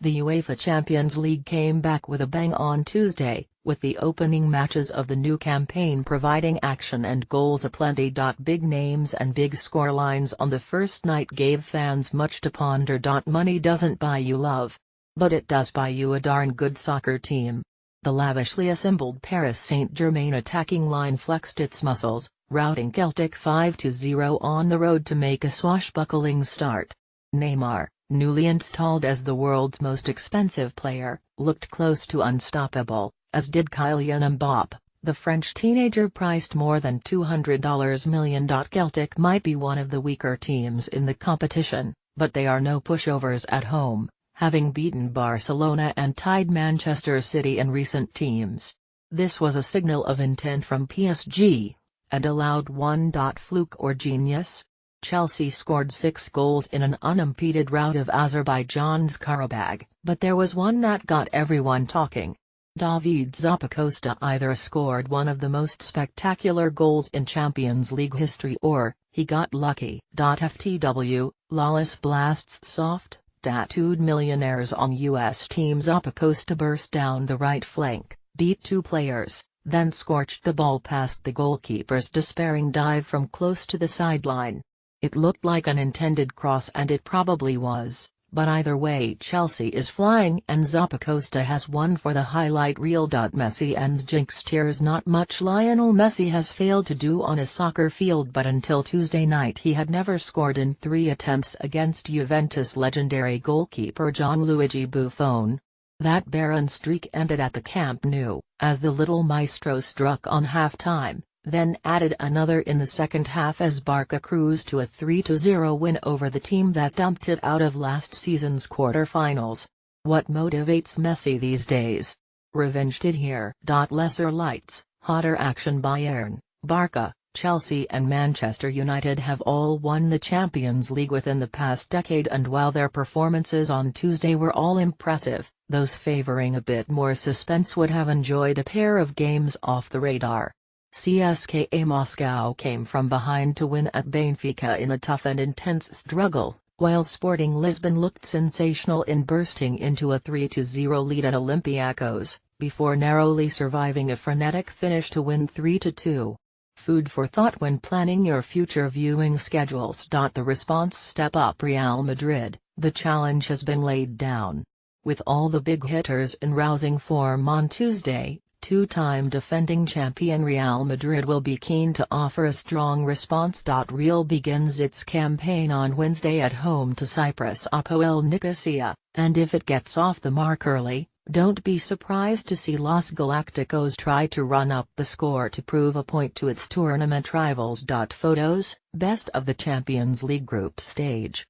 The UEFA Champions League came back with a bang on Tuesday, with the opening matches of the new campaign providing action and goals aplenty. Big names and big scorelines on the first night gave fans much to ponder. Money doesn't buy you love. But it does buy you a darn good soccer team. The lavishly assembled Paris Saint-Germain attacking line flexed its muscles, routing Celtic 5-0 on the road to make a swashbuckling start. Neymar, newly installed as the world's most expensive player, looked close to unstoppable, as did Kylian Mbappé, the French teenager priced more than $200 million. Celtic might be one of the weaker teams in the competition, but they are no pushovers at home, having beaten Barcelona and tied Manchester City in recent teams. This was a signal of intent from PSG, and allowed one. Fluke or genius? Chelsea scored 6 goals in an unimpeded rout of Azerbaijan's Karabakh, but there was one that got everyone talking. David Zappacosta either scored one of the most spectacular goals in Champions League history or he got lucky. FTW, lawless blasts soft, tattooed millionaires on US team. Zappacosta burst down the right flank, beat 2 players, then scorched the ball past the goalkeeper's despairing dive from close to the sideline. It looked like an intended cross and it probably was, but either way Chelsea is flying and Zappacosta has won for the highlight reel. Messi and jinx tears. Not much Lionel Messi has failed to do on a soccer field, but until Tuesday night he had never scored in 3 attempts against Juventus legendary goalkeeper Gianluigi Buffon. That barren streak ended at the Camp Nou, as the little maestro struck on half-time, then added another in the second half as Barca cruised to a 3-0 win over the team that dumped it out of last season's quarter-finals. What motivates Messi these days? Revenge did here. Lesser lights, hotter action. Bayern, Barca, Chelsea and Manchester United have all won the Champions League within the past decade, and while their performances on Tuesday were all impressive, those favoring a bit more suspense would have enjoyed a pair of games off the radar. CSKA Moscow came from behind to win at Benfica in a tough and intense struggle, while Sporting Lisbon looked sensational in bursting into a 3-0 lead at Olympiacos, before narrowly surviving a frenetic finish to win 3-2. Food for thought when planning your future viewing schedules. The response: step up Real Madrid. The challenge has been laid down. With all the big hitters in rousing form on Tuesday, 2-time defending champion Real Madrid will be keen to offer a strong response. Real begins its campaign on Wednesday at home to Cyprus Apoel Nicosia, and if it gets off the mark early, don't be surprised to see Los Galacticos try to run up the score to prove a point to its tournament rivals. Photos: best of the Champions League group stage.